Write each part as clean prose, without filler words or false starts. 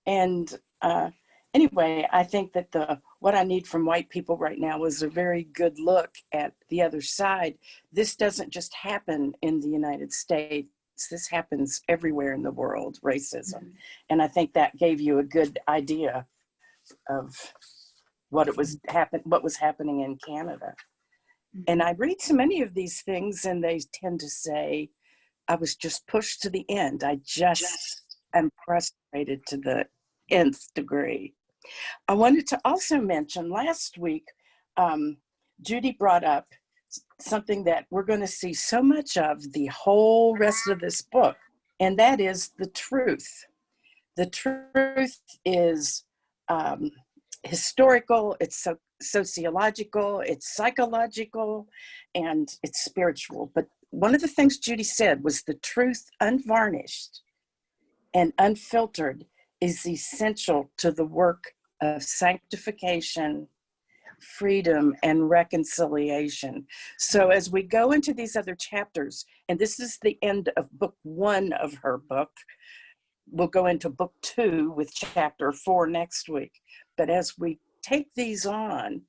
And anyway, I think that what I need from white people right now is a very good look at the other side. This doesn't just happen in the United States. This happens everywhere in the world, racism. And I think that gave you a good idea of what was happening in Canada. And I read so many of these things and they tend to say, I was just pushed to the end. I just am frustrated to the nth degree. I wanted to also mention last week, Judy brought up something that we're going to see so much of the whole rest of this book, and that is the truth. The truth is historical, it's sociological, it's psychological, and it's spiritual. But one of the things Judy said was the truth unvarnished and unfiltered is essential to the work of sanctification, freedom, and reconciliation. So as we go into these other chapters, and this is the end of book 1 of her book, we'll go into book 2 with chapter 4 next week. But as we take these on,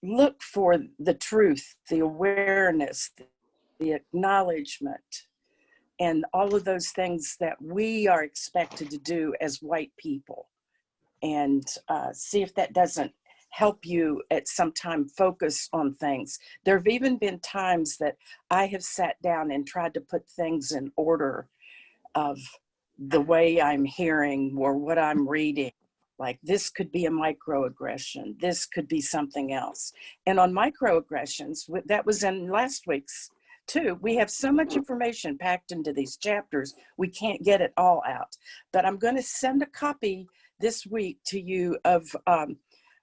look for the truth, the awareness, the acknowledgement, and all of those things that we are expected to do as white people. And see if that doesn't help you at some time focus on things. There have even been times that I have sat down and tried to put things in order of the way I'm hearing or what I'm reading. Like this could be a microaggression. This could be something else. And on microaggressions, that was in last week's too. We have so much information packed into these chapters, we can't get it all out. But I'm going to send a copy this week to you of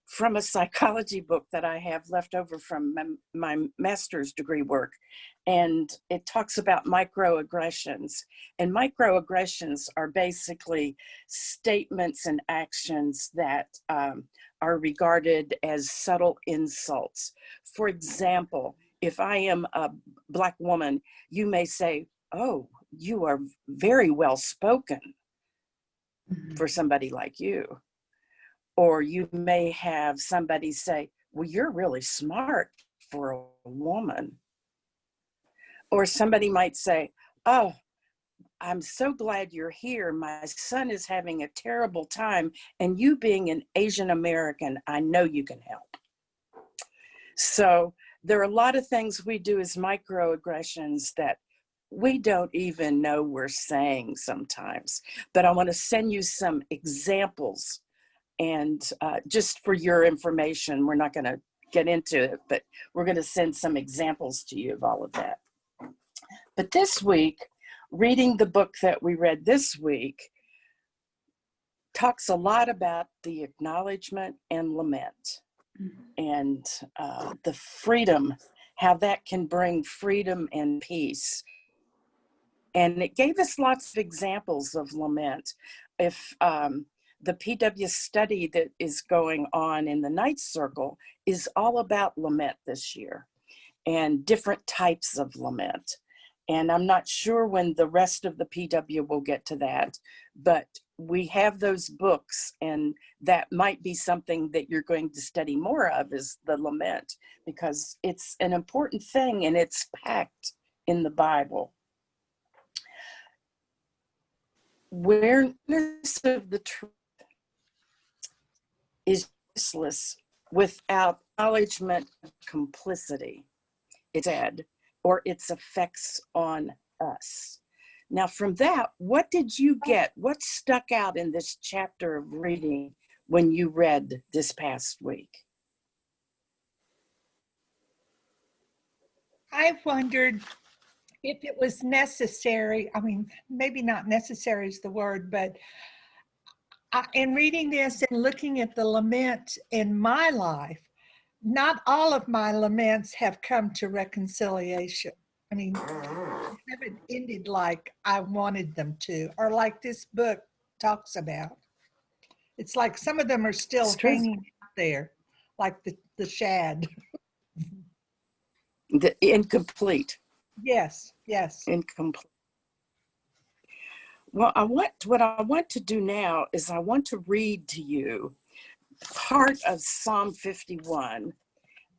from a psychology book that I have left over from my master's degree work. And it talks about microaggressions. And microaggressions are basically statements and actions that are regarded as subtle insults. For example, if I am a Black woman, you may say, oh, you are very well spoken for somebody like you. Or you may have somebody say, well, you're really smart for a woman. Or somebody might say, oh, I'm so glad you're here. My son is having a terrible time, and you being an Asian American, I know you can help. So there are a lot of things we do as microaggressions that we don't even know we're saying sometimes. But I want to send you some examples. And just for your information, we're not going to get into it, but we're going to send some examples to you of all of that. But this week, reading the book that we read this week talks a lot about the acknowledgement and lament and the freedom, how that can bring freedom and peace. And it gave us lots of examples of lament. If the PW study that is going on in the Night Circle is all about lament this year and different types of lament. And I'm not sure when the rest of the PW will get to that, but we have those books, and that might be something that you're going to study more of, is the lament, because it's an important thing and it's packed in the Bible. Awareness of the truth is useless without acknowledgement of complicity, it said, or its effects on us. Now from that, what did you get? What stuck out in this chapter of reading when you read this past week? I wondered if it was necessary. I mean, maybe not necessary is the word, but in reading this and looking at the lament in my life, not all of my laments have come to reconciliation. I mean, haven't ended like I wanted them to, or like this book talks about. It's like some of them are still hanging out there, like the shad. The incomplete. Yes, yes. Incomplete. Well, what I want to do now is I want to read to you part of Psalm 51.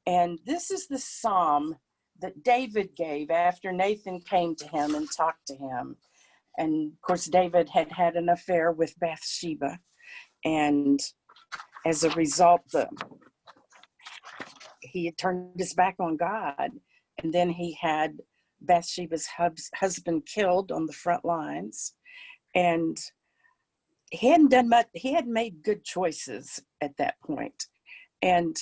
And this is the psalm that David gave after Nathan came to him and talked to him. And of course, David had had an affair with Bathsheba. And as a result, he had turned his back on God. And then he had Bathsheba's husband killed on the front lines. And he hadn't done much. He hadn't made good choices at that point. And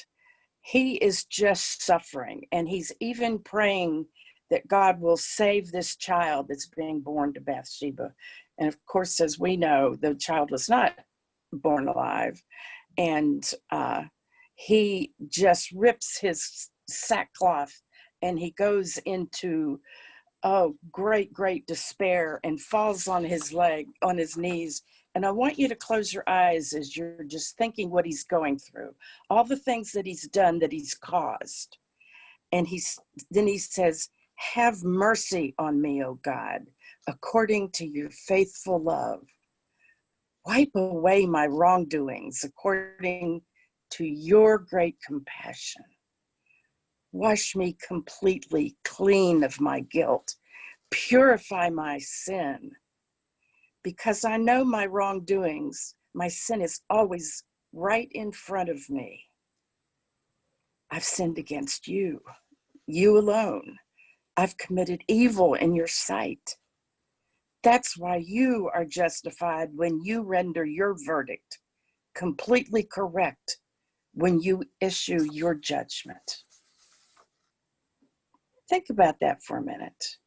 he is just suffering. And he's even praying that God will save this child that's being born to Bathsheba. And of course, as we know, the child was not born alive. And he just rips his sackcloth and he goes into great despair and falls on his knees. And I want you to close your eyes as you're just thinking what he's going through, all the things that he's done, that he's caused. And then he says, "Have mercy on me, O God, according to your faithful love. Wipe away my wrongdoings according to your great compassion. Wash me completely clean of my guilt. Purify my sin. Because I know my wrongdoings, my sin is always right in front of me. I've sinned against you, you alone. I've committed evil in your sight. That's why you are justified when you render your verdict, completely correct when you issue your judgment." Think about that for a minute.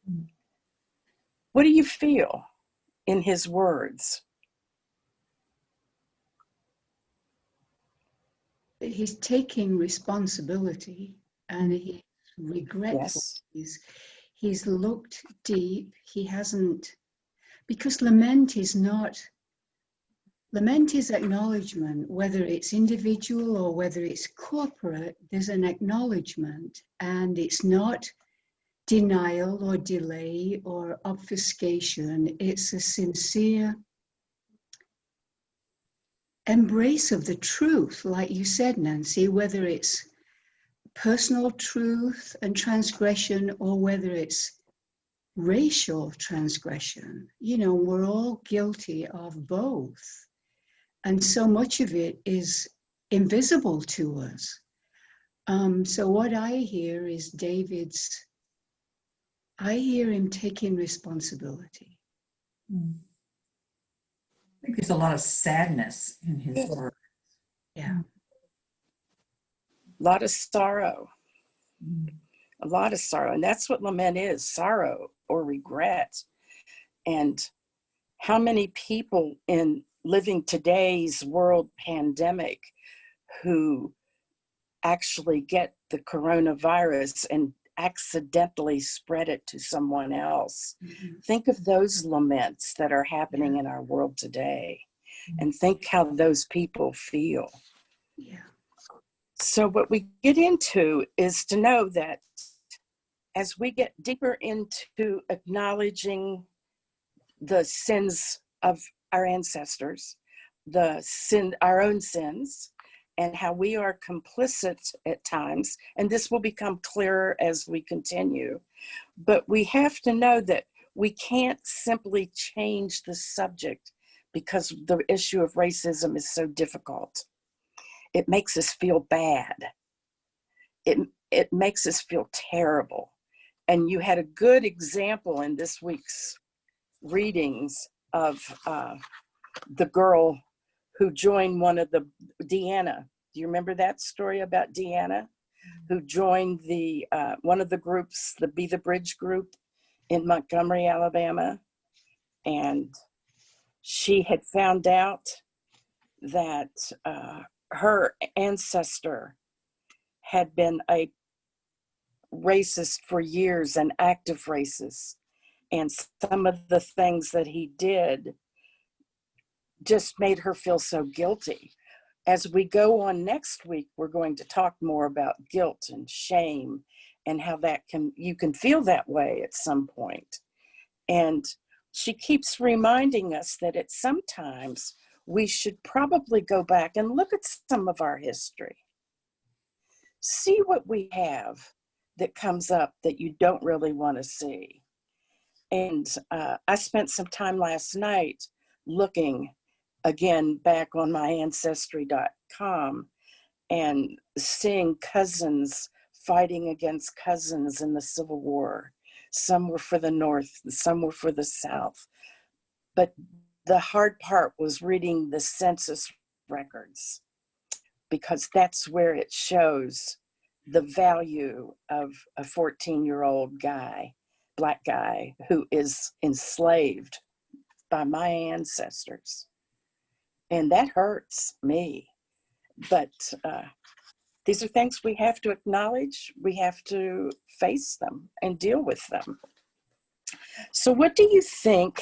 What do you feel in his words? He's taking responsibility and he's regretful. Yes. He's looked deep. He hasn't, because lament is acknowledgement, whether it's individual or whether it's corporate, there's an acknowledgement, and it's not denial or delay or obfuscation. It's a sincere embrace of the truth, like you said, Nancy, whether it's personal truth and transgression or whether it's racial transgression. You know, we're all guilty of both. And so much of it is invisible to us. So what I hear is I hear him taking responsibility. I think there's a lot of sadness in his work. Yeah. A lot of sorrow. A lot of sorrow. And that's what lament is, sorrow or regret. And how many people in living today's world pandemic who actually get the coronavirus and accidentally spread it to someone else. Mm-hmm. Think of those laments that are happening in our world today, and think how those people feel. Yeah. So what we get into is to know that as we get deeper into acknowledging the sins of our ancestors, our own sins, and how we are complicit at times, and this will become clearer as we continue. But we have to know that we can't simply change the subject because the issue of racism is so difficult. It makes us feel bad. It makes us feel terrible. And you had a good example in this week's readings of the girl who joined Deanna. Do you remember that story about Deanna, who joined one of the groups, the Be the Bridge group in Montgomery, Alabama? And she had found out that her ancestor had been a racist for years, an active racist. And some of the things that he did just made her feel so guilty. As we go on next week, we're going to talk more about guilt and shame and how you can feel that way at some point. And she keeps reminding us that at some times we should probably go back and look at some of our history. See what we have that comes up that you don't really want to see. And I spent some time last night looking again back on my ancestry.com and seeing cousins fighting against cousins in the Civil War. Some were for the North, some were for the South. But the hard part was reading the census records, because that's where it shows the value of a 14-year-old guy, Black guy, who is enslaved by my ancestors. And that hurts me. But these are things we have to acknowledge. We have to face them and deal with them. So what do you think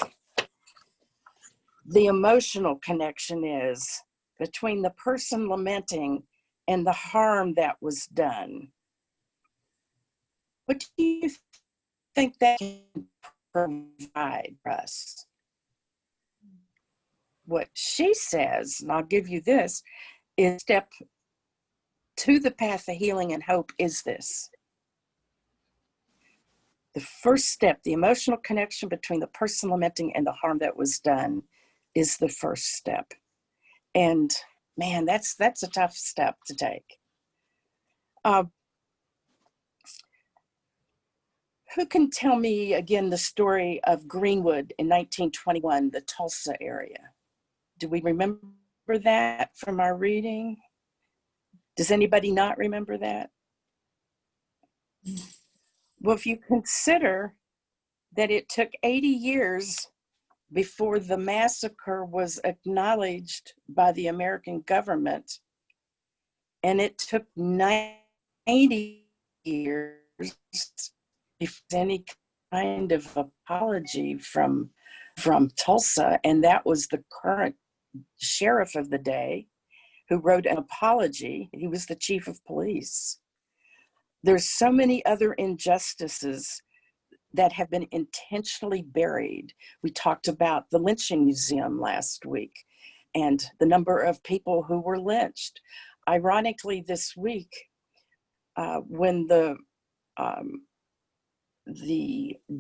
the emotional connection is between the person lamenting and the harm that was done? What do you think that can provide us? What she says, and I'll give you this, is step to the path of healing and hope is this. The first step, the emotional connection between the person lamenting and the harm that was done, is the first step. And man, that's a tough step to take. Who can tell me again the story of Greenwood in 1921, the Tulsa area? Do we remember that from our reading? Does anybody not remember that? Well, if you consider that it took 80 years before the massacre was acknowledged by the American government, and it took 90 years before any kind of apology from Tulsa, and that was the current sheriff of the day who wrote an apology. He was the chief of police. There's so many other injustices that have been intentionally buried. We talked about the lynching museum last week and the number of people who were lynched. Ironically, this week, when the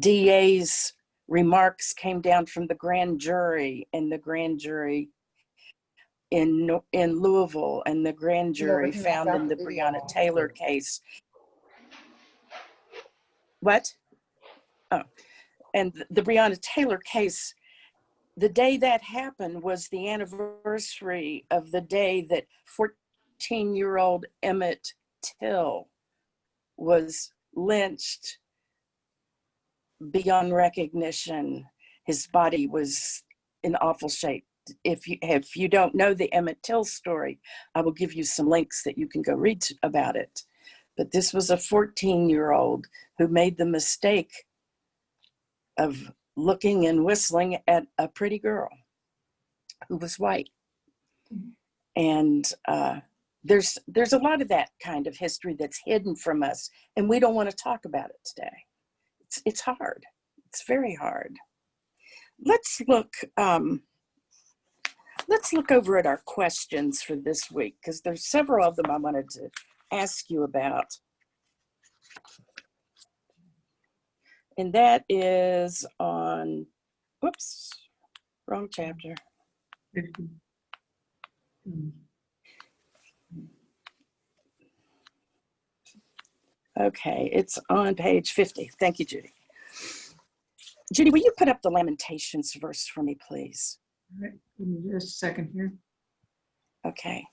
DA's remarks came down from the grand jury, and the grand jury in Louisville, and the grand jury found in the Breonna Taylor case. What? Oh, and the Breonna Taylor case, the day that happened was the anniversary of the day that 14-year-old Emmett Till was lynched beyond recognition. His body was in awful shape. If you don't know the Emmett Till story, I will give you some links that you can go read about it. But this was a 14-year-old who made the mistake of looking and whistling at a pretty girl who was white. And there's a lot of that kind of history that's hidden from us, and we don't want to talk about it today. It's hard. It's very hard. Let's look over at our questions for this week, because there's several of them I wanted to ask you about. And that is on, whoops, wrong chapter. 50. Okay, it's on page 50. Thank you, Judy. Judy, will you put up the Lamentations verse for me, please? All right, give me just a second here. Okay.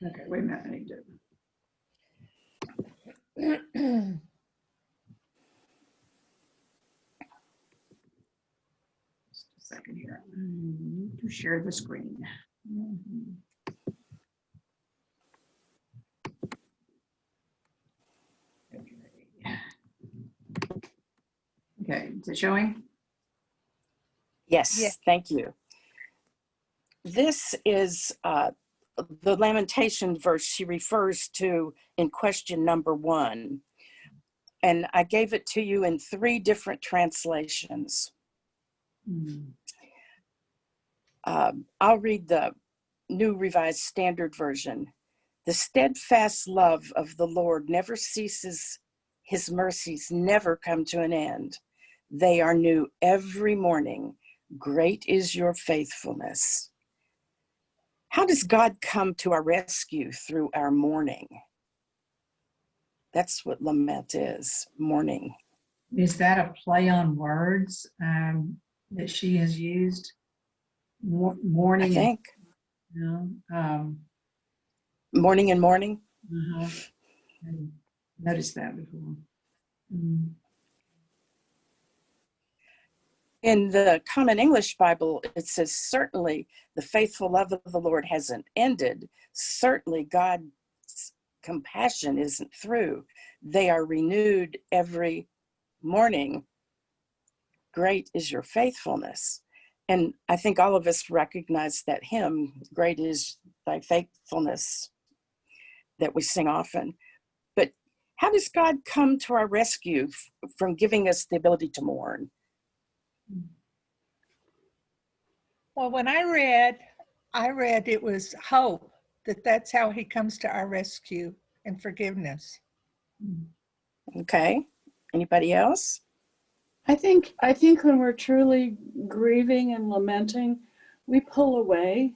Okay, wait a minute, I need to. Just a second here. I need to share the screen. Okay, is it showing? Yes, Yes. thank you. This is the Lamentation verse she refers to in question number 1. And I gave it to you in 3 different translations. Mm. I'll read the New Revised Standard Version. The steadfast love of the Lord never ceases. His mercies never come to an end. They are new every morning. Great is your faithfulness. How does God come to our rescue? Through our mourning. That's what lament is, mourning. Is that a play on words that she has used? I Mourning and, think. you know, Mourning and mourning. uh-huh. I noticed that before. Mm. In the Common English Bible, it says, certainly the faithful love of the Lord hasn't ended. Certainly God's compassion isn't through. They are renewed every morning. Great is your faithfulness. And I think all of us recognize that hymn, great is thy faithfulness, that we sing often. But how does God come to our rescue from giving us the ability to mourn? Well, when I read it was hope, that's how he comes to our rescue and forgiveness. Okay. Anybody else? I think when we're truly grieving and lamenting, we pull away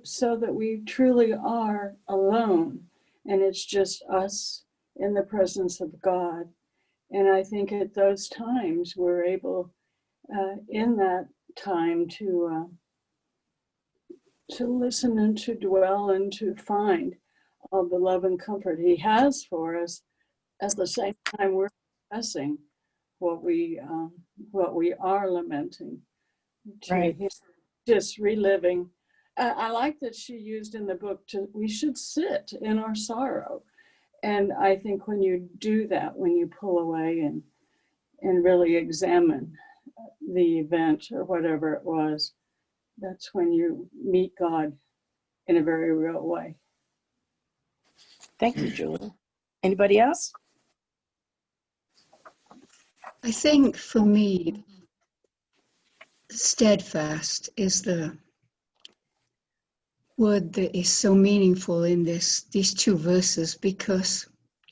so that we truly are alone, and it's just us in the presence of God. And I think at those times we're able, in that time, to listen and to dwell and to find all the love and comfort He has for us. At the same time, we're confessing what we are lamenting, to Right. just reliving. I like that she used in the book we should sit in our sorrow. And I think when you do that, when you pull away and really examine the event or whatever it was, that's when you meet God in a very real way. Thank you, Julie. Anybody else? I think for me, steadfast is the word that is so meaningful in these 2 verses, because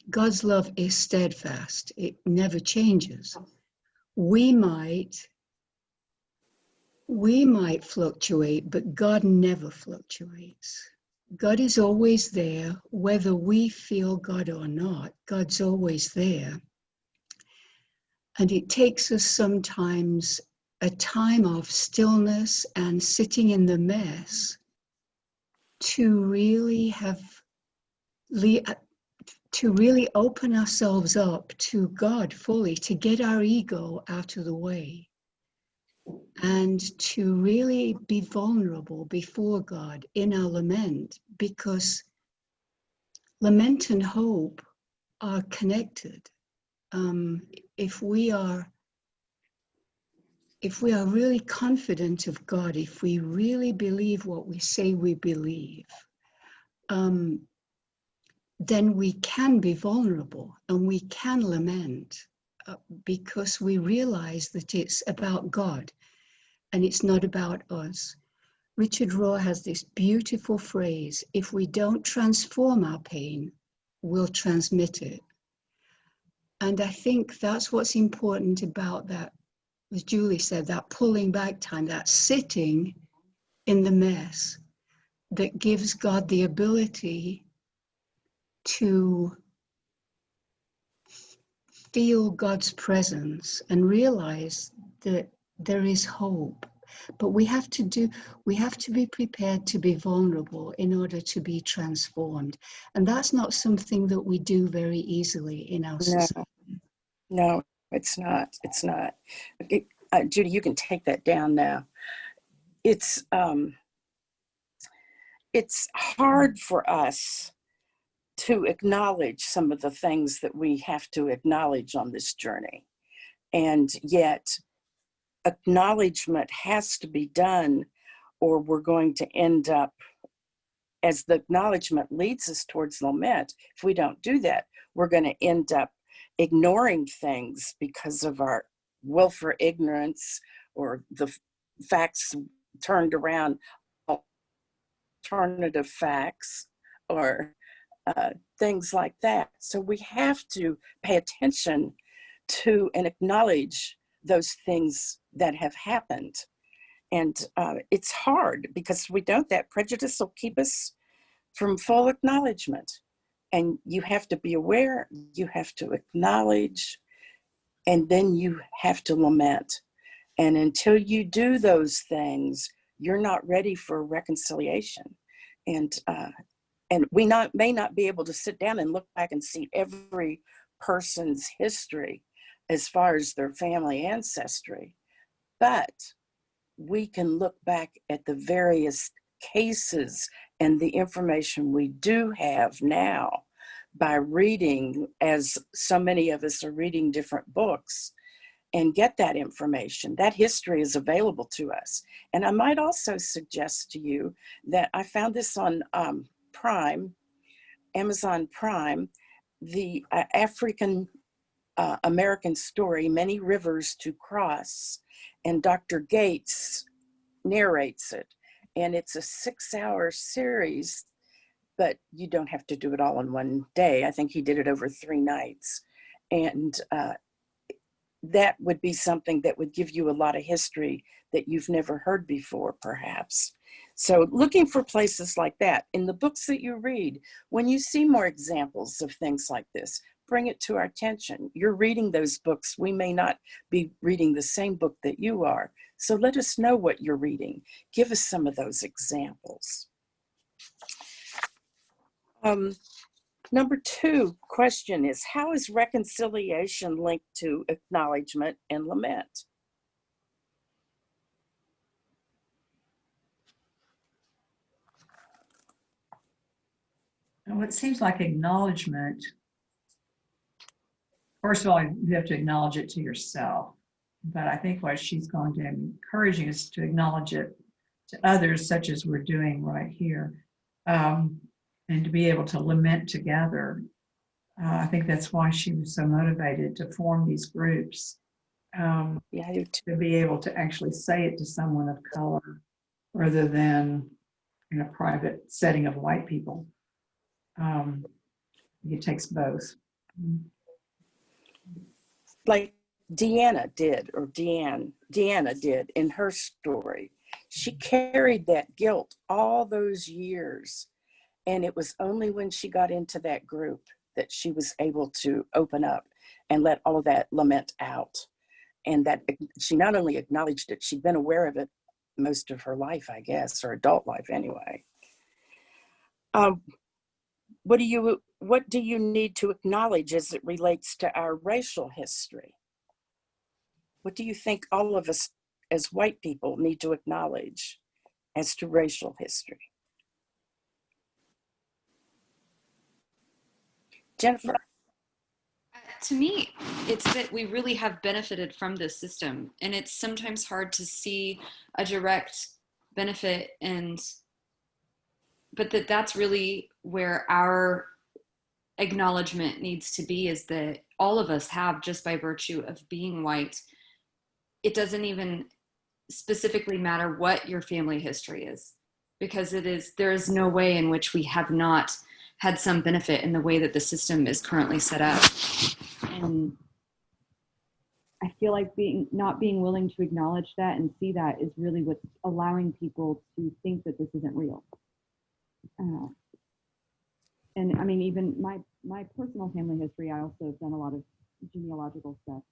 God's love is steadfast. It never changes. We might fluctuate, but God never fluctuates. God is always there, whether we feel God or not. God's always there. And it takes us sometimes a time of stillness and sitting in the mess to really open ourselves up to God fully, to get our ego out of the way, and to really be vulnerable before God in our lament, because lament and hope are connected. If we are really confident of God, if we really believe what we say we believe, then we can be vulnerable and we can lament, because we realize that it's about God and it's not about us. Richard Rohr has this beautiful phrase: if we don't transform our pain, we'll transmit it. And I think that's what's important about that, as Julie said, that pulling back time, that sitting in the mess, that gives God the ability to feel God's presence and realize that there is hope. But we have to be prepared to be vulnerable in order to be transformed. And that's not something that we do very easily in our society. No, it's not. It's not. Okay, Judy, you can take that down now. It's hard for us to acknowledge some of the things that we have to acknowledge on this journey. And yet acknowledgement has to be done, or we're going to end up, as the acknowledgement leads us towards lament, if we don't do that, we're going to end up ignoring things because of our willful ignorance or the facts turned around, alternative facts, or things like that. So we have to pay attention to and acknowledge those things that have happened. And it's hard because we don't. That prejudice will keep us from full acknowledgement. And you have to be aware, you have to acknowledge, and then you have to lament. And until you do those things, you're not ready for reconciliation. And we may not be able to sit down and look back and see every person's history as far as their family ancestry, but we can look back at the various cases and the information we do have now by reading, as so many of us are reading different books, and get that information. That history is available to us. And I might also suggest to you that I found this on Prime, Amazon Prime, the African American story, Many Rivers to Cross, and Dr. Gates narrates it. And it's a 6-hour series, but you don't have to do it all in one day. I think he did it over 3 nights. And that would be something that would give you a lot of history that you've never heard before, perhaps. So looking for places like that in the books that you read, when you see more examples of things like this, bring it to our attention. You're reading those books. We may not be reading the same book that you are. So let us know what you're reading. Give us some of those examples. Number 2 question is, how is reconciliation linked to acknowledgement and lament? Well, it seems like acknowledgement, first of all, you have to acknowledge it to yourself. But I think what she's going to encourage is to acknowledge it to others, such as we're doing right here, and to be able to lament together. I think that's why she was so motivated to form these groups, Yeah, I do too. to be able to actually say it to someone of color rather than in a private setting of white people. It takes both. Like Deanna did in her story. She carried that guilt all those years. And it was only when she got into that group that she was able to open up and let all of that lament out. And that she not only acknowledged it, she'd been aware of it most of her life, I guess, or adult life anyway. What do you need to acknowledge as it relates to our racial history? What do you think all of us as white people need to acknowledge as to racial history? Jennifer? To me, it's that we really have benefited from this system, and it's sometimes hard to see a direct benefit, but that's really where our acknowledgement needs to be, is that all of us have, just by virtue of being white. It doesn't even specifically matter what your family history is, because there is no way in which we have not had some benefit in the way that the system is currently set up. And I feel like not being willing to acknowledge that and see that is really what's allowing people to think that this isn't real. And I mean, even my personal family history, I also have done a lot of genealogical stuff.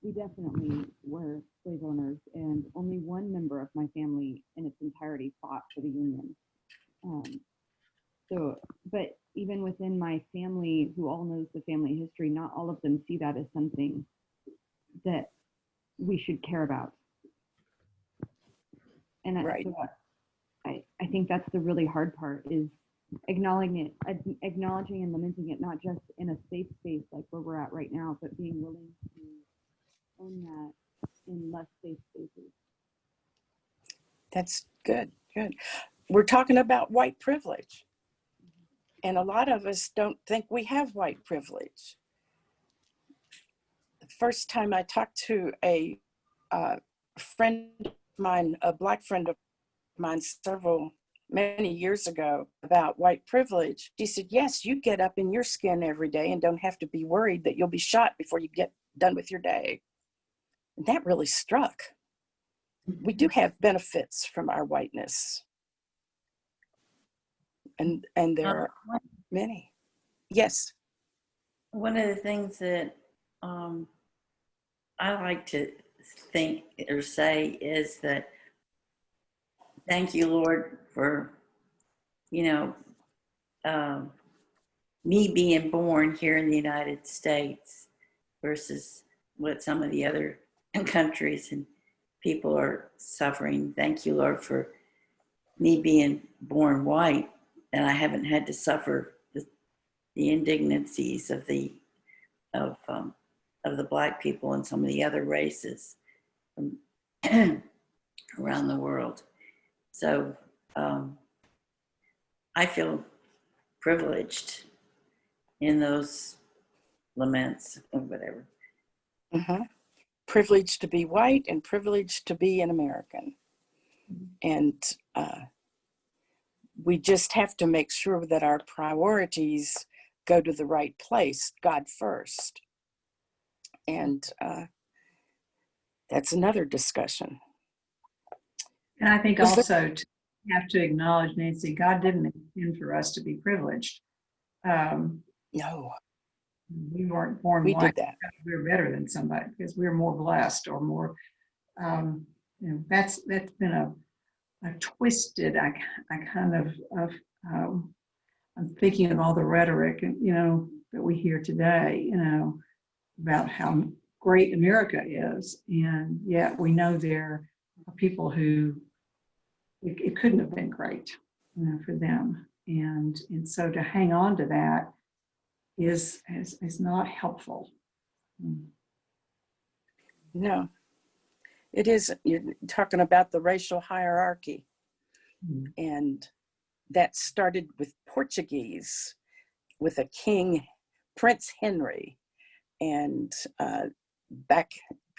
We definitely were slave owners, and only one member of my family in its entirety fought for the Union. But even within my family, who all knows the family history, not all of them see that as something that we should care about. And Right. I think that's the really hard part, is acknowledging and lamenting it, not just in a safe space like where we're at right now, but being willing to own that in less safe spaces. That's good. We're talking about white privilege. And a lot of us don't think we have white privilege. first time I talked to a friend of mine, a Black friend of mine, many years ago, about white privilege. She said, yes, you get up in your skin every day and don't have to be worried that you'll be shot before you get done with your day. And that really struck. We do have benefits from our whiteness. And there are many. Yes. One of the things that I like to think or say is that thank you, Lord, for, me being born here in the United States versus what some of the other countries and people are suffering. Thank you, Lord, for me being born white, and I haven't had to suffer the indignities of the Black people and some of the other races around the world. So I feel privileged in those laments or whatever. Mm-hmm. Privileged to be white and privileged to be an American. And we just have to make sure that our priorities go to the right place, God first. And that's another discussion. And I think also to have to acknowledge, Nancy, God didn't intend for us to be privileged. No, We weren't born we white did that. because we're better than somebody, because we're more blessed or more, that's been a twisted, I kind of I'm thinking of all the rhetoric, that we hear today, about how great America is. And yet we know there are people who it couldn't have been great, for them. And so to hang on to that is not helpful. No, it is. You're talking about the racial hierarchy. And that started with Portuguese, with a king, Prince Henry, and back,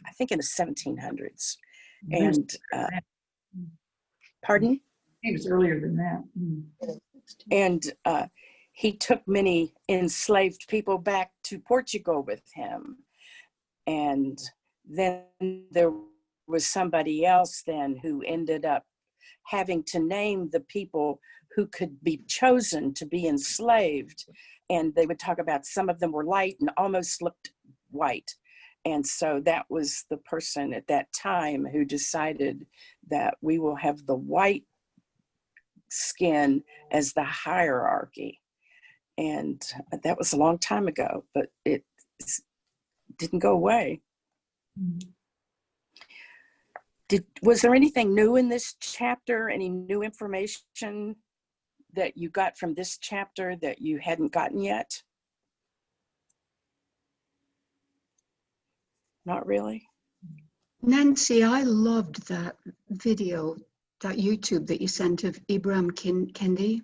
I think in the 1700s. And pardon? It was earlier than that. And he took many enslaved people back to Portugal with him. And then there was somebody else then who ended up having to name the people who could be chosen to be enslaved. And they would talk about some of them were light and almost looked white. And so that was the person at that time who decided that we will have the white skin as the hierarchy. And that was a long time ago, but it didn't go away. Was there anything new in this chapter? Any new information that you got from this chapter that you hadn't gotten yet? Not really. Nancy, I loved that video, that YouTube that you sent of Ibram Kendi.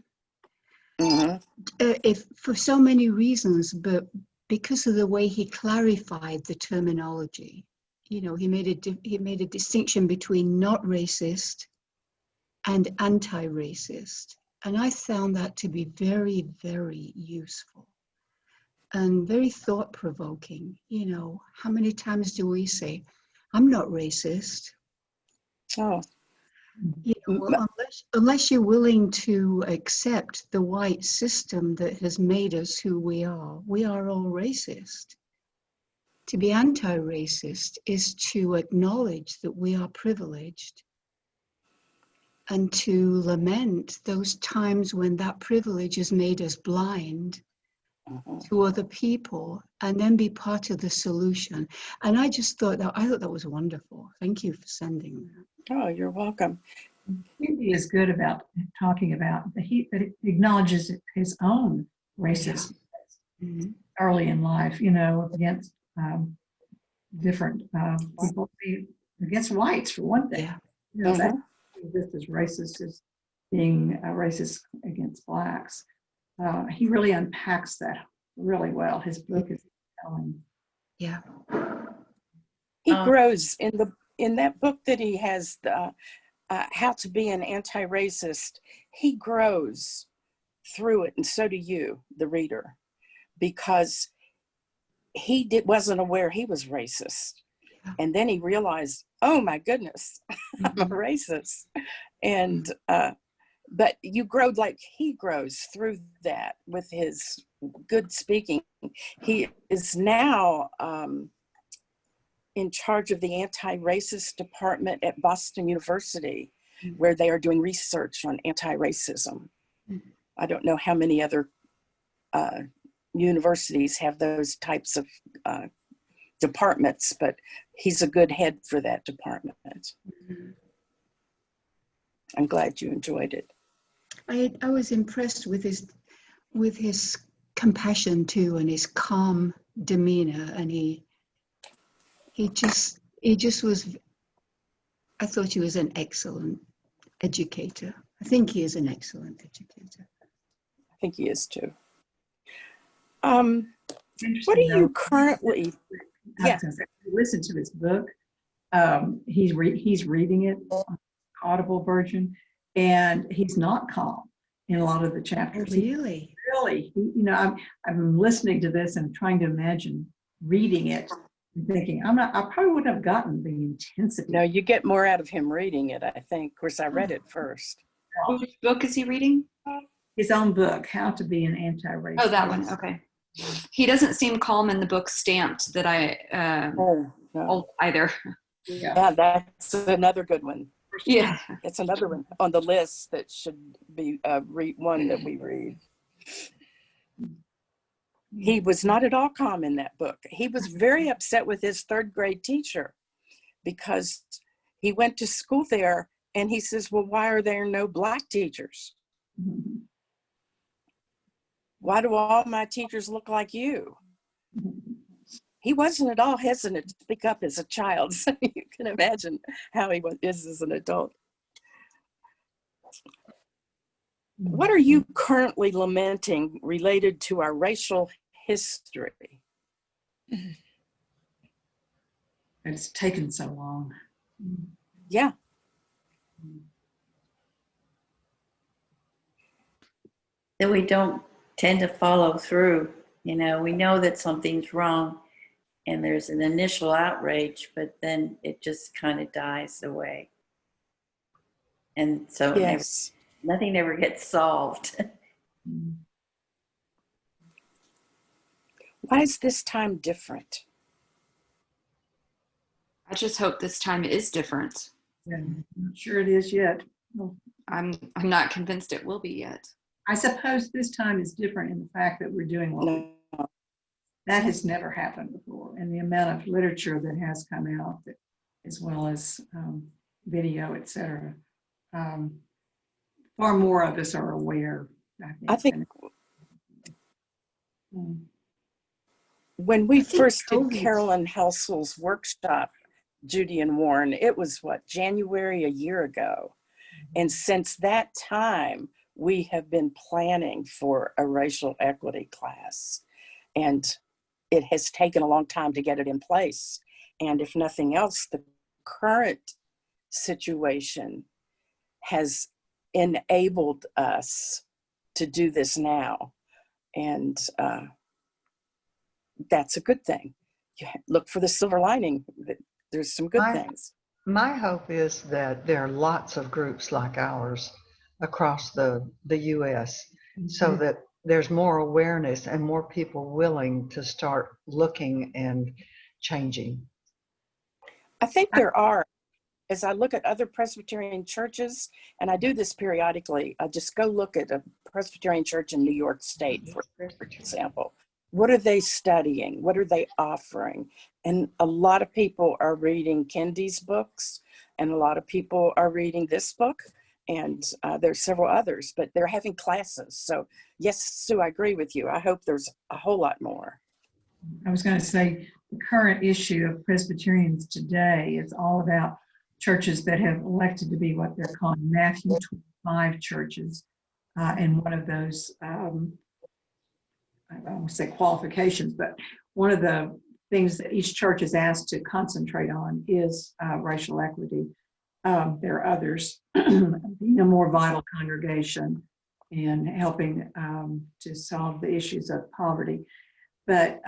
Mm-hmm. If for so many reasons, but because of the way he clarified the terminology, he made a distinction between not racist and anti-racist, and I found that to be very, very useful and very thought-provoking. How many times do we say, "I'm not racist"? Oh. Unless you're willing to accept the white system that has made us who we are all racist. To be anti-racist is to acknowledge that we are privileged and to lament those times when that privilege has made us blind to other people, and then be part of the solution. And I thought that was wonderful. Thank you for sending that. Oh, you're welcome. Kendi is good about talking about that he acknowledges his own racism early in life, against different people, against whites for one thing. That's just as racist as being racist against blacks. He really unpacks that really well. His book is telling. Yeah. He Oh. grows in that book that he has, the How to Be an Anti-Racist. He grows through it, and so do you, the reader, because wasn't aware he was racist. And then he realized, oh my goodness, I'm a racist. And, but you grow like he grows through that with his good speaking. He is now in charge of the anti-racist department at Boston University, where they are doing research on anti-racism. I don't know how many other universities have those types of departments, but he's a good head for that department. I'm glad you enjoyed it. I was impressed with his compassion too, and his calm demeanor, and he just was. I thought he was an excellent educator. I think he is an excellent educator. I think he is too. What are you currently? Yeah. Listen to his book. He's reading it, Audible version, and he's not calm in a lot of the chapters. Really? Really, I'm listening to this and trying to imagine reading it and thinking, I probably wouldn't have gotten the intensity. No, you get more out of him reading it, I think. Of course, I read it first. Which book is he reading? His own book, How to Be an Anti-Racist. Oh, that one. Okay. He doesn't seem calm in the book stamped that I Oh, no. either. Yeah, that's another good one. Yeah. It's another one on the list that should be one that we read. He was not at all calm in that book. He was very upset with his third grade teacher because he went to school there and he says, well, why are there no black teachers? Mhm. Why do all my teachers look like you? He wasn't at all hesitant to speak up as a child. So you can imagine how he is as an adult. What are you currently lamenting related to our racial history? It's taken so long. Yeah. That we don't tend to follow through. We know that something's wrong and there's an initial outrage, but then it just kind of dies away. And so Yes. nothing ever gets solved. Why is this time different? I just hope this time is different. Yeah, I'm not sure it is yet. Well, I'm not convinced it will be yet. I suppose this time is different in the fact that we're doing what No. that has never happened before, and the amount of literature that has come out, as well as video, etc. Far more of us are aware. I think Mm. when we I think first did COVID Carolyn Helsel's workshop, Judy and Warren, it was January a year ago. And since that time, we have been planning for a racial equity class. And it has taken a long time to get it in place. And if nothing else, the current situation has enabled us to do this now. And that's a good thing. You look for the silver lining. There's some good things. My hope is that there are lots of groups like ours across the U.S. so that there's more awareness and more people willing to start looking and changing. I think there are. As I look at other Presbyterian churches, and I do this periodically, I just go look at a Presbyterian church in New York State, for example. What are they studying? What are they offering? And a lot of people are reading Kendi's books, and a lot of people are reading this book, and there's several others, but they're having classes. So yes, Sue, I agree with you. I hope there's a whole lot more. I was going to say the current issue of Presbyterians today is all about churches that have elected to be what they're calling Matthew 25 churches. And one of those, I won't say qualifications, but one of the things that each church is asked to concentrate on is racial equity. There are others, being a more vital congregation and helping to solve the issues of poverty. But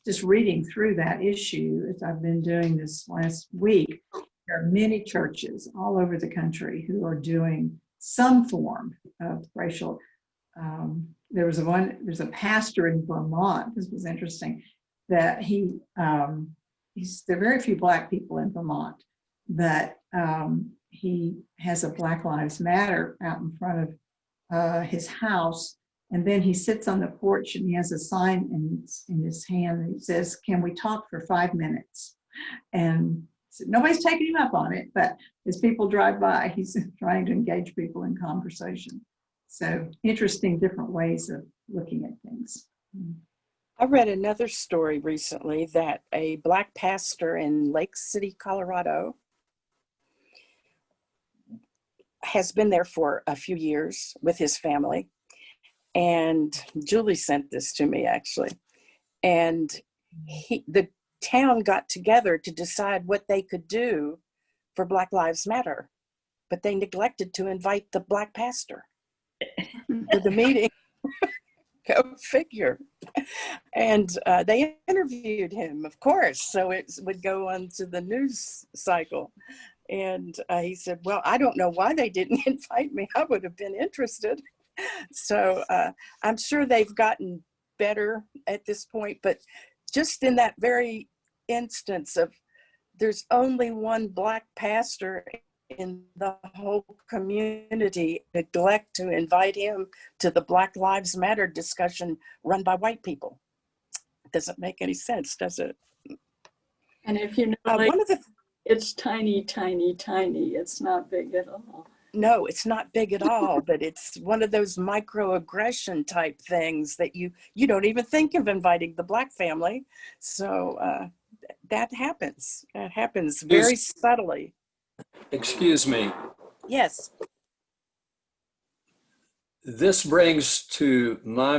just reading through that issue, as I've been doing this last week, there are many churches all over the country who are doing some form of racial. There's a pastor in Vermont. This was interesting that there are very few Black people in Vermont, but he has a Black Lives Matter out in front of his house. And then he sits on the porch and he has a sign in his hand and it says, "Can we talk for 5 minutes?" And so nobody's taking him up on it, but as people drive by, he's trying to engage people in conversation. So interesting, different ways of looking at things. I read another story recently that a Black pastor in Lake City, Colorado, has been there for a few years with his family. And Julie sent this to me, actually. And the town got together to decide what they could do for Black Lives Matter, but they neglected to invite the Black pastor to the meeting. Go figure. And they interviewed him, of course, so it would go on to the news cycle. And he said, "Well, I don't know why they didn't invite me. I would have been interested." So I'm sure they've gotten better at this point, but just in that very instance of there's only one Black pastor in the whole community, neglect to invite him to the Black Lives Matter discussion run by white people. It doesn't make any sense, does it? And if you know, like, One of the it's tiny, tiny, tiny. It's not big at all. No, it's not big at all, but it's one of those microaggression type things that you don't even think of inviting the Black family. So that happens. That happens very subtly. Excuse me. Yes. This brings to my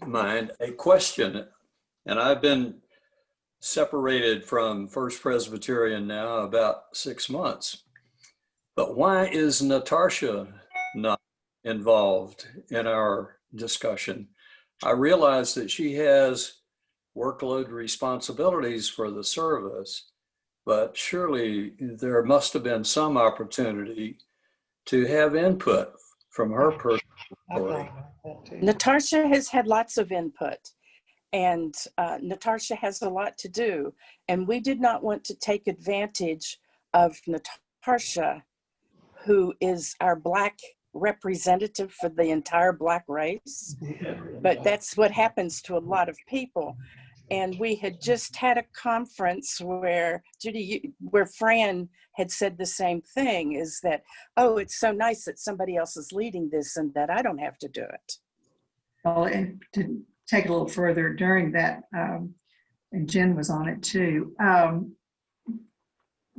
mind a question, and I've been separated from First Presbyterian now about 6 months. But why is Natasha not involved in our discussion? I realize that she has workload responsibilities for the service, but surely there must have been some opportunity to have input from her personally. Natasha has had lots of input, and Natasha has a lot to do. And we did not want to take advantage of Natasha, who is our Black representative for the entire Black race. But that's what happens to a lot of people. And we had just had a conference where where Fran had said the same thing, is that, "Oh, it's so nice that somebody else is leading this and that I don't have to do it." Well, and to take it a little further during that, and Jen was on it too.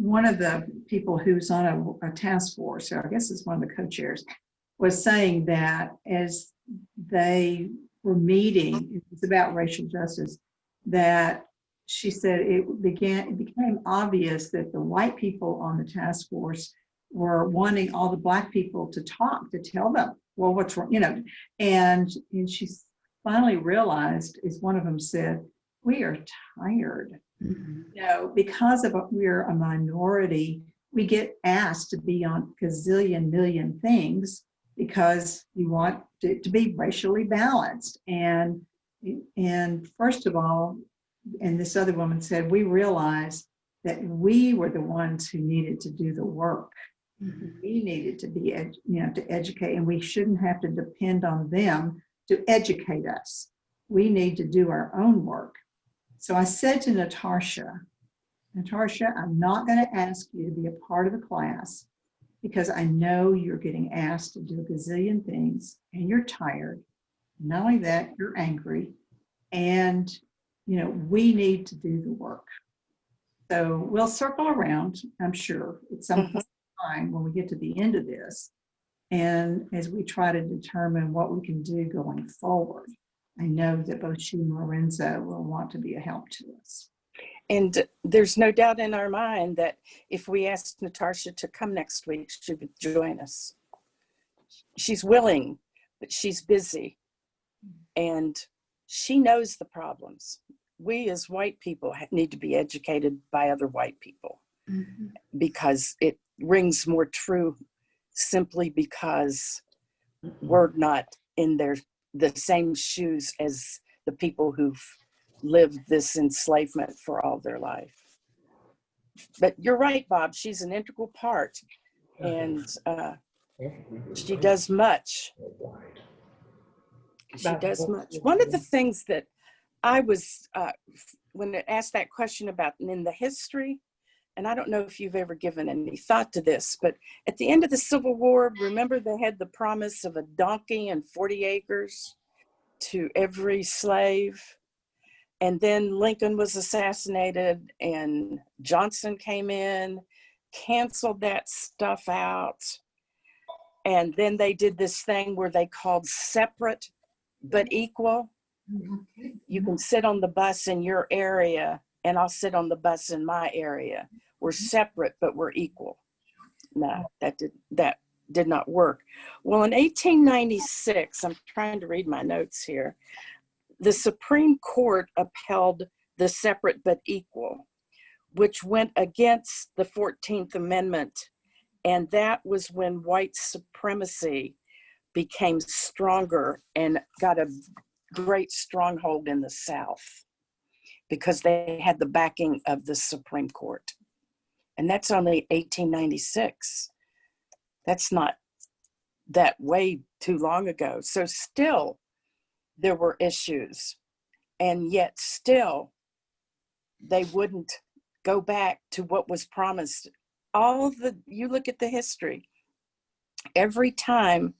One of the people who's on a task force, so I guess it's one of the co-chairs, was saying that as they were meeting, it was about racial justice, that she said it became obvious that the white people on the task force were wanting all the Black people to talk, to tell them, well, what's wrong, and she finally realized, as one of them said, we are tired. Because we're a minority, we get asked to be on gazillion million things because you want it to be racially balanced. And first of all, and this other woman said, we realized that we were the ones who needed to do the work. We needed to be, to educate, and we shouldn't have to depend on them to educate us. We need to do our own work. So I said to Natasha, I'm not going to ask you to be a part of the class because I know you're getting asked to do a gazillion things and you're tired. Not only that, you're angry, and we need to do the work. So we'll circle around, I'm sure, at some point in time when we get to the end of this, and as we try to determine what we can do going forward. I know that both she and Lorenzo will want to be a help to us. And there's no doubt in our mind that if we asked Natasha to come next week, she would join us. She's willing, but she's busy. And she knows the problems. We as white people need to be educated by other white people because it rings more true simply because we're not in the same shoes as the people who've lived this enslavement for all their life. But you're right, Bob, she's an integral part, and she does much. She does much. One of the things that I was, when it asked that question about in the history, and I don't know if you've ever given any thought to this, but at the end of the Civil War, remember they had the promise of a donkey and 40 acres to every slave. And then Lincoln was assassinated and Johnson came in, canceled that stuff out. And then they did this thing where they called separate but equal. You can sit on the bus in your area and I'll sit on the bus in my area. We're separate, but we're equal. No, that did not work. Well, in 1896, I'm trying to read my notes here, the Supreme Court upheld the separate but equal, which went against the 14th Amendment. And that was when white supremacy became stronger and got a great stronghold in the South because they had the backing of the Supreme Court. And that's only 1896. That's not that way too long ago. So still, there were issues, and yet still they wouldn't go back to what was promised. You look at the history, every time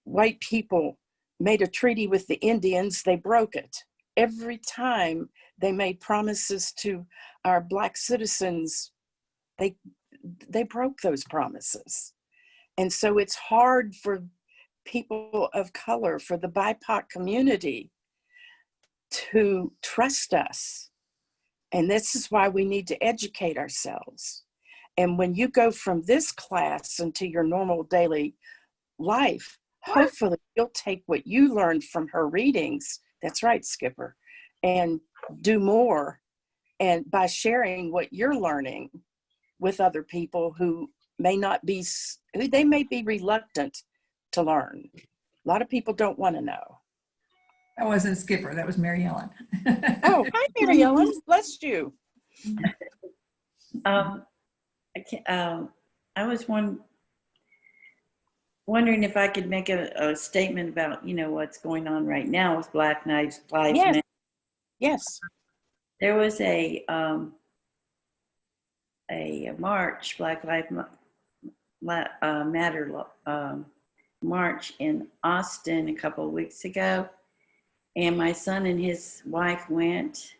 white people made a treaty with the Indians, they broke it. Every time they made promises to our Black citizens, they broke those promises. And so it's hard for people of color, for the BIPOC community to trust us. And this is why we need to educate ourselves. And when you go from this class into your normal daily life, hopefully you'll take what you learned from her readings, that's right, Skipper, and do more. And by sharing what you're learning with other people who may be reluctant to learn. A lot of people don't want to know. That wasn't Skipper, that was Mary Ellen. Oh, hi, Mary Ellen. Bless you. I was wondering if I could make a statement about, what's going on right now with Black Lives Matter. Yes. There was a march, Black Lives Matter march in Austin a couple of weeks ago, and my son and his wife went,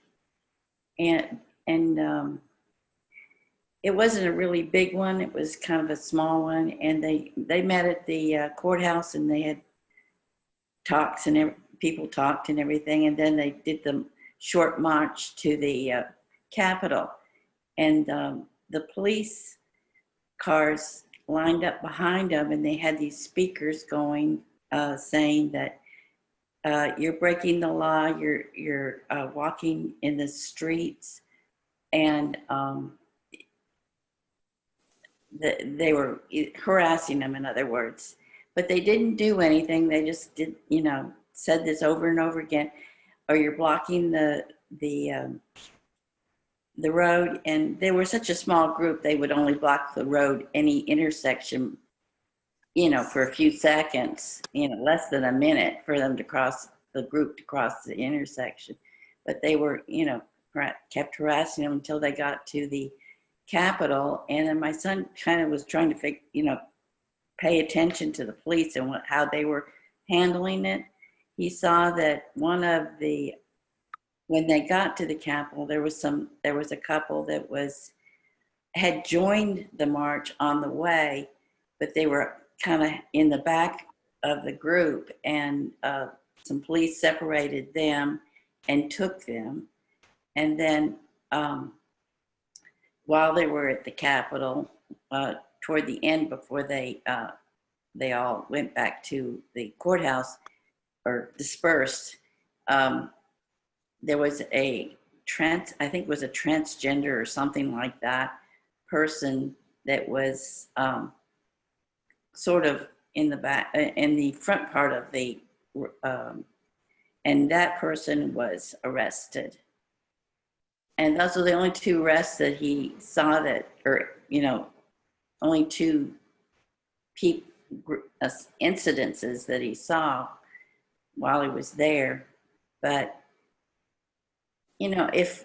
and it wasn't a really big one. It was kind of a small one, and they met at the courthouse, and they had talks, and people talked and everything, and then they did the short march to the Capitol, and the police cars lined up behind them, and they had these speakers going, saying that you're breaking the law, you're walking in the streets, and they were harassing them, in other words. But they didn't do anything. They just did, said this over and over again, or you're blocking the road. And they were such a small group, they would only block the road, any intersection, for a few seconds, less than a minute for them to cross the intersection. But they were, kept harassing them until they got to the Capitol. And then my son kind of was trying to pay attention to the police and how they were handling it. He saw that when they got to the Capitol, there was a couple that had joined the march on the way, but they were kind of in the back of the group, and some police separated them and took them. And then while they were at the Capitol, toward the end, before they all went back to the courthouse or dispersed, there was I think it was a transgender or something like that person that was sort of in the back, in the front part of the, and that person was arrested. And those are the only two arrests that he saw that, or, you know, only two incidences that he saw while he was there. But, you know, if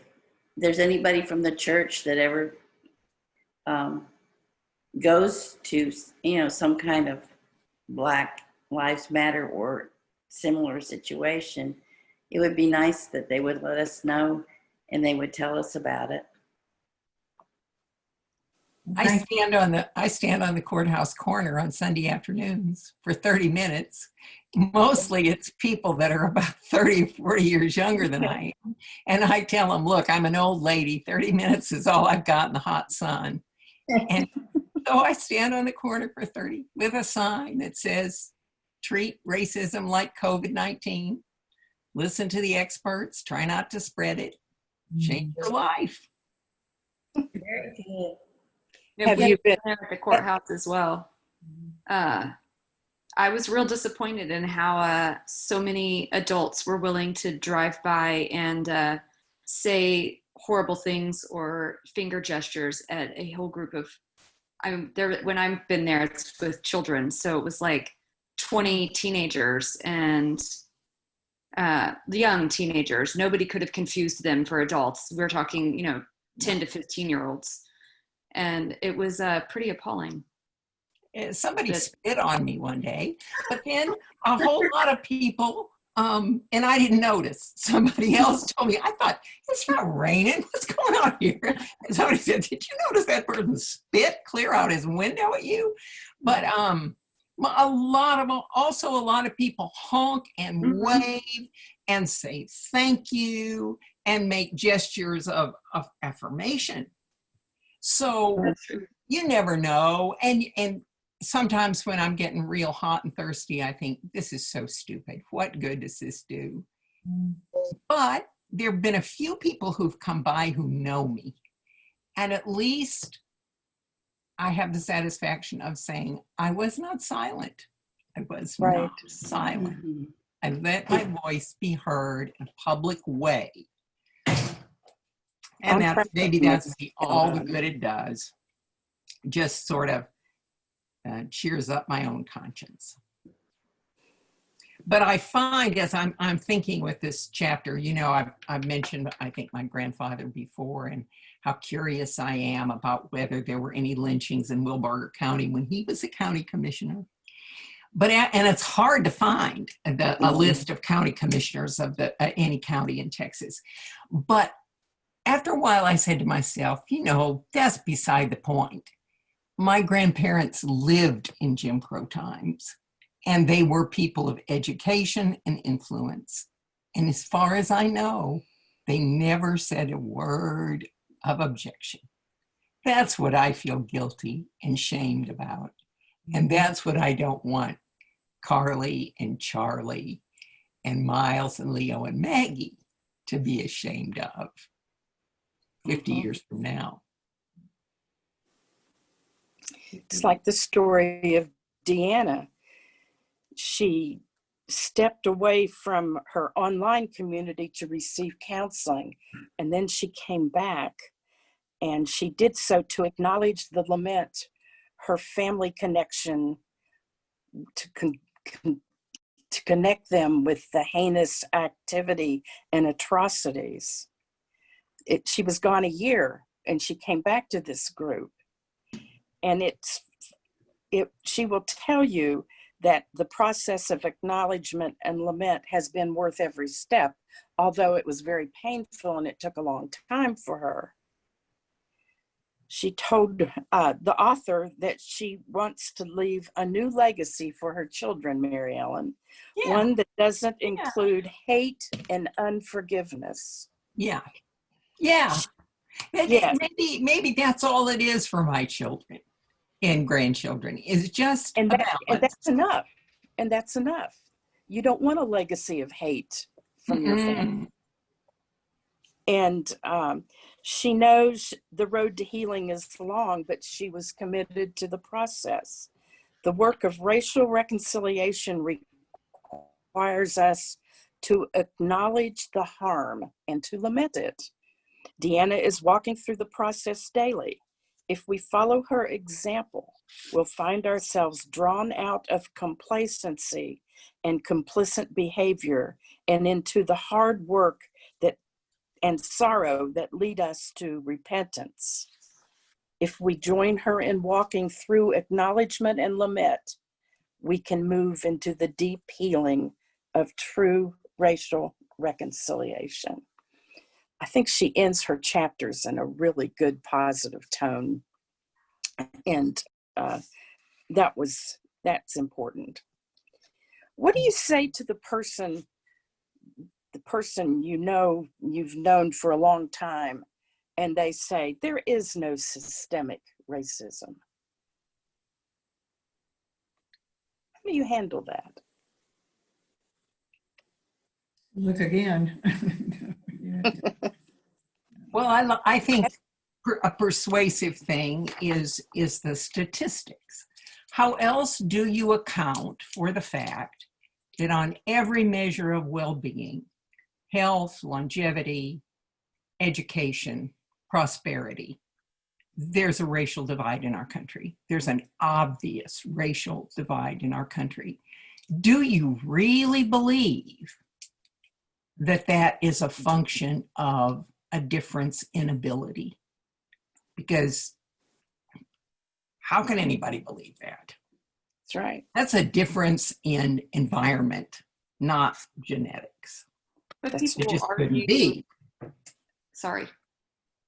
there's anybody from the church that ever goes to, you know, some kind of Black Lives Matter or similar situation, it would be nice that they would let us know and they would tell us about it. I stand on the courthouse corner on Sunday afternoons for 30 minutes. Mostly it's people that are about 30 or 40 years younger than I am. And I tell them, look, I'm an old lady. 30 minutes is all I've got in the hot sun. And so I stand on the corner for 30 with a sign that says, treat racism like COVID-19. Listen to the experts. Try not to spread it. Change your life. Very good. Yeah, Have we you been there at the courthouse as well? I was real disappointed in how so many adults were willing to drive by and say horrible things or finger gestures at a whole group of. When I've been there, it's with children, so it was like 20 teenagers and the young teenagers. Nobody could have confused them for adults. We're talking, you know, 10 to 15-year-olds. And it was pretty appalling. Somebody spit on me one day, but then a whole lot of people, and I didn't notice. Somebody else told me, I thought, it's not raining. What's going on here? And somebody said, did you notice that person spit clear out his window at you? But a lot of people honk and wave and say thank you and make gestures of affirmation. So you never know. And sometimes when I'm getting real hot and thirsty, I think, this is so stupid. What good does this do? But there have been a few people who've come by who know me. And at least I have the satisfaction of saying, I was not silent. I was not silent. Mm-hmm. I let my voice be heard in a public way. And maybe that's all the good it does. Just sort of cheers up my own conscience. But I find, as I'm thinking with this chapter, you know, I've mentioned, I think, my grandfather before, and how curious I am about whether there were any lynchings in Wilbarger County when he was a county commissioner. But and it's hard to find a list of county commissioners of any county in Texas. But after a while, I said to myself, you know, that's beside the point. My grandparents lived in Jim Crow times, and they were people of education and influence. And as far as I know, they never said a word of objection. That's what I feel guilty and shamed about. And that's what I don't want Carly and Charlie and Miles and Leo and Maggie to be ashamed of 50 years from now. It's like the story of Deanna. She stepped away from her online community to receive counseling, and then she came back, and she did so to acknowledge the lament, her family connection, to connect them with the heinous activity and atrocities. She was gone a year, and she came back to this group. And she will tell you that the process of acknowledgement and lament has been worth every step, although it was very painful and it took a long time for her. She told the author that she wants to leave a new legacy for her children, Mary Ellen, one that doesn't include hate and unforgiveness. Yeah. Yeah. Yes. Maybe that's all it is for my children and grandchildren, is just And a and balance. that's enough. And that's enough. You don't want a legacy of hate from your family. And she knows the road to healing is long, but she was committed to the process. The work of racial reconciliation requires us to acknowledge the harm and to lament it. Deanna is walking through the process daily. If we follow her example, we'll find ourselves drawn out of complacency and complicit behavior and into the hard work and sorrow that lead us to repentance. If we join her in walking through acknowledgement and lament, we can move into the deep healing of true racial reconciliation. I think she ends her chapters in a really good positive tone. And that's important. What do you say to the person you've known for a long time, and they say there is no systemic racism? How do you handle that? Look again. Well, I think a persuasive thing is the statistics. How else do you account for the fact that on every measure of well-being, health, longevity, education, prosperity, there's a racial divide in our country. There's an obvious racial divide in our country. Do you really believe that that is a function of a difference in ability? Because how can anybody believe that? That's right. That's a difference in environment, not genetics. But That's- people It just argue. couldn't be. Sorry.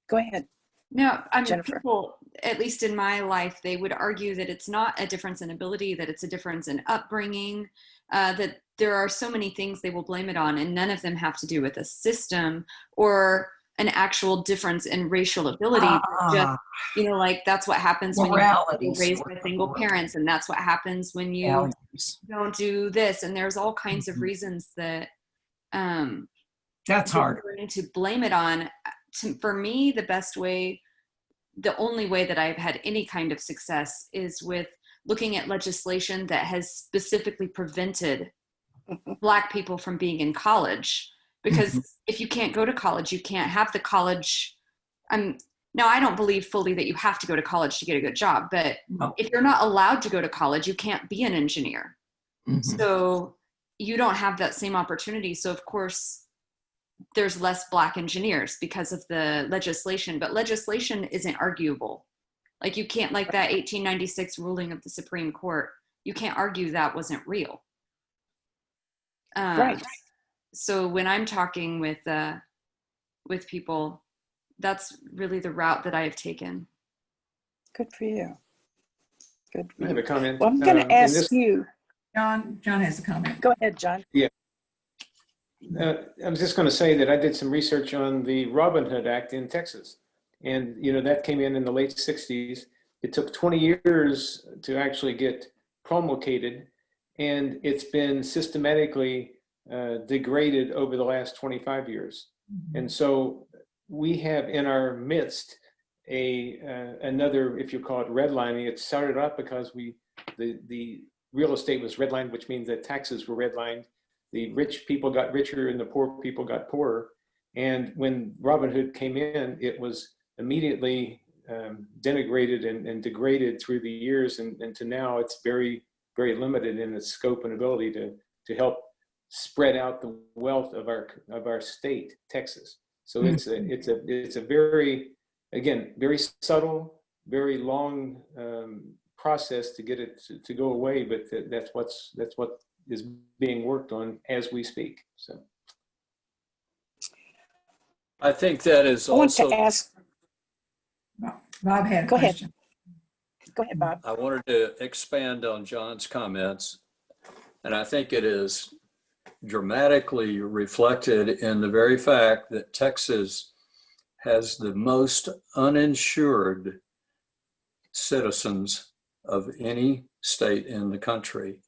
Go ahead. No, I mean, Jennifer. people, at least in my life, they would argue that it's not a difference in ability, that it's a difference in upbringing, that there are so many things they will blame it on, and none of them have to do with a system or an actual difference in racial ability. Just, like that's what happens when Morality you're raised sort by of. single parents, and that's what happens when you Values. don't do this. And there's all kinds of reasons that That's hard. we're going to blame it on. For me, the only way that I've had any kind of success is with looking at legislation that has specifically prevented Black people from being in college. Because if you can't go to college, you can't have the college. Now, I don't believe fully that you have to go to college to get a good job, but if you're not allowed to go to college, you can't be an engineer. So you don't have that same opportunity. So of course, there's less Black engineers because of the legislation, but legislation isn't arguable. Like you can't, like that 1896 ruling of the Supreme Court, you can't argue that wasn't real. Right. So when I'm talking with people, that's really the route that I have taken. Good for you. Good for I have you. a comment. Well, I'm going to ask this, you. John has a comment. Go ahead, John. I was just going to say that I did some research on the Robin Hood Act in Texas. And, that came in the late 60s. It took 20 years to actually get promulgated. And it's been systematically degraded over the last 25 years. And so we have in our midst another, if you call it redlining. It started out because the real estate was redlined, which means that taxes were redlined. The rich people got richer and the poor people got poorer. And when Robin Hood came in, it was immediately denigrated and degraded through the years. And to now it's very, very limited in its scope and ability to help spread out the wealth of our state, Texas. So it's a very, again, very subtle, very long process to get it to go away, but that's what is being worked on as we speak. So I think that is I want also, to ask. Bob had a Go ahead. question. Go ahead, Bob. I wanted to expand on John's comments, and I think it is dramatically reflected in the very fact that Texas has the most uninsured citizens of any state in the country.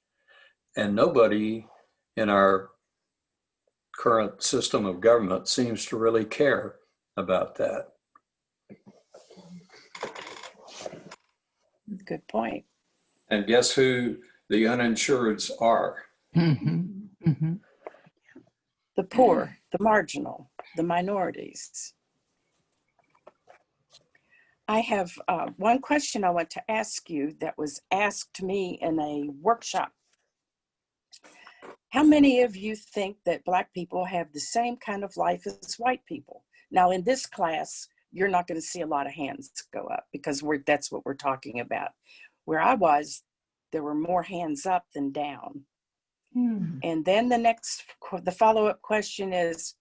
And nobody in our current system of government seems to really care about that. Good point. And guess who the uninsureds are? Mhm, mhm. The poor, the marginal, the minorities. I have one question I want to ask you that was asked me in a workshop. How many of you think that Black people have the same kind of life as white people? Now, in this class, you're not going to see a lot of hands go up because that's what we're talking about. Where I was, there were more hands up than down. And then the follow-up question is,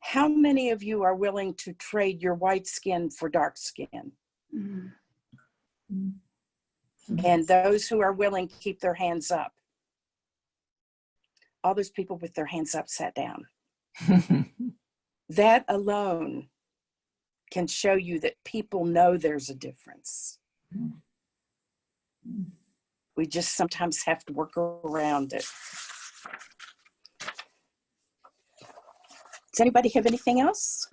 how many of you are willing to trade your white skin for dark skin? And those who are willing to keep their hands up. All those people with their hands up sat down. That alone can show you that people know there's a difference. We just sometimes have to work around it. Does anybody have anything else?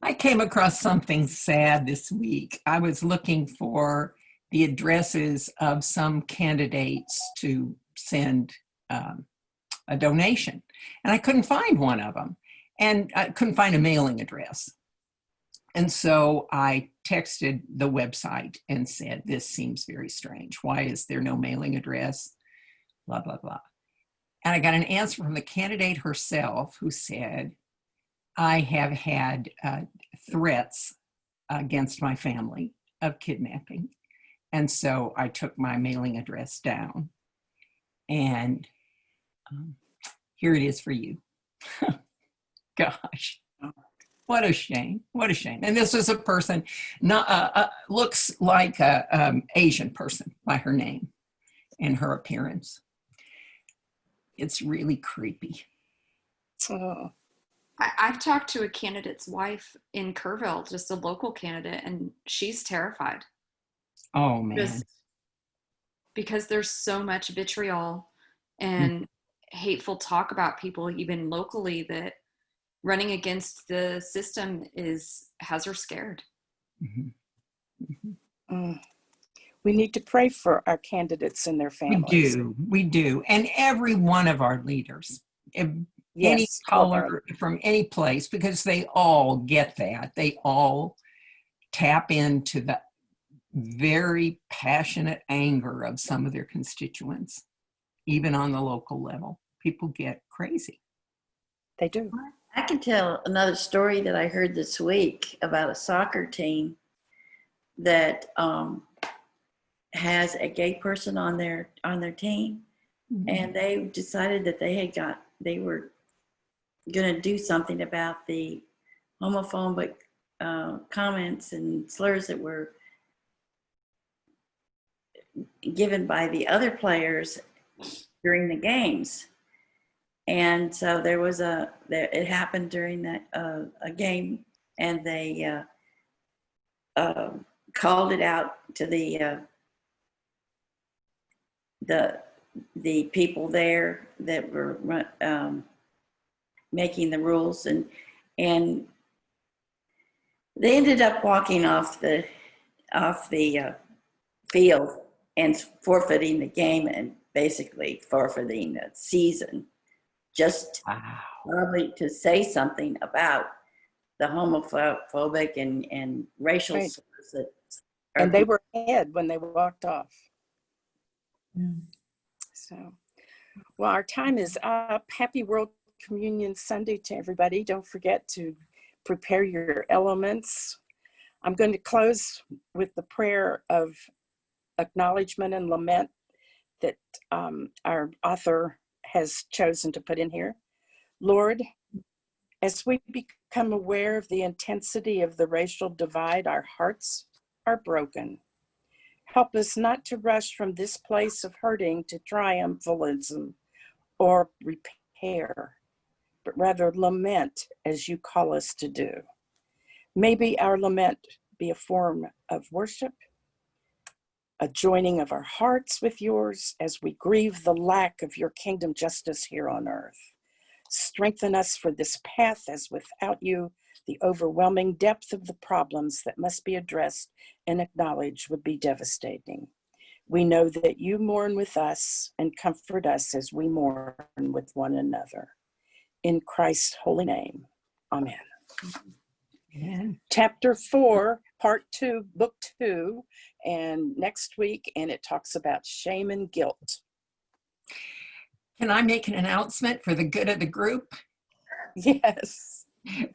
I came across something sad this week. I was looking for the addresses of some candidates to send a donation, and I couldn't find one of them, and I couldn't find a mailing address. And so I texted the website and said, this seems very strange. Why is there no mailing address? Blah, blah, blah. And I got an answer from the candidate herself who said, I have had threats against my family of kidnapping. And so I took my mailing address down. And here it is for you. Gosh, what a shame. What a shame. And this was a person, not looks like a Asian person by her name and her appearance. It's really creepy. Oh. I've talked to a candidate's wife in Kerrville, just a local candidate, and she's terrified. Oh, man. Because there's so much vitriol and hateful talk about people, even locally, that running against the system has her scared. We need to pray for our candidates and their families. We do. And every one of our leaders, any color, from any place, because they all get that. They all tap into the very passionate anger of some of their constituents, even on the local level. People get crazy. They do. I can tell another story that I heard this week about a soccer team that has a gay person on their team, and they decided that they were going to do something about the homophobic comments and slurs that were given by the other players during the games. And so it happened during that a game, and they called it out to the people there that were making the rules, and they ended up walking off the field and forfeiting the game and basically forfeiting the season, just probably to say something about the homophobic and racial slurs that and they were ahead when they walked off. So, well, our time is up. Happy World Communion Sunday to everybody. Don't forget to prepare your elements. I'm going to close with the prayer of acknowledgement and lament that our author has chosen to put in here. Lord, as we become aware of the intensity of the racial divide, our hearts are broken. Help us not to rush from this place of hurting to triumphalism or repair, but rather lament as you call us to do. Maybe our lament be a form of worship, a joining of our hearts with yours as we grieve the lack of your kingdom justice here on earth. Strengthen us for this path, as without you, the overwhelming depth of the problems that must be addressed and acknowledged would be devastating. We know that you mourn with us and comfort us as we mourn with one another. In Christ's holy name, amen. Amen. Chapter 4, part 2, book 2, and next week, and it talks about shame and guilt. Can I make an announcement for the good of the group? Yes.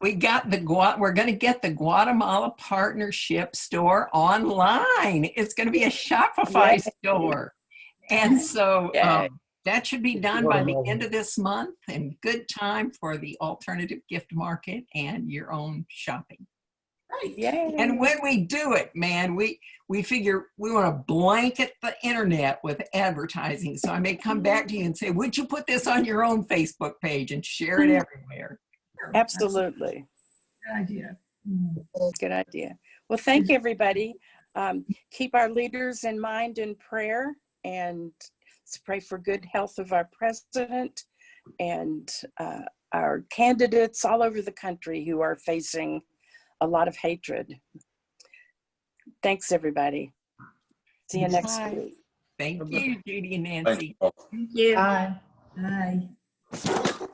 We're going to get the Guatemala Partnership store online. It's going to be a Shopify Yay. store. And so Yay. that should be done by the end of this month, and good time for the alternative gift market and your own shopping. Yay. And when we do it, man, we figure we want to blanket the internet with advertising. So I may come back to you and say, would you put this on your own Facebook page and share it everywhere? Absolutely. Good idea. Good idea. Well, thank you, everybody. Keep our leaders in mind in prayer, and let's pray for good health of our president and our candidates all over the country who are facing a lot of hatred. Thanks, everybody. See you next Bye. week. Thank you, Judy and Thank Nancy. you all. Thank you. Bye. Bye.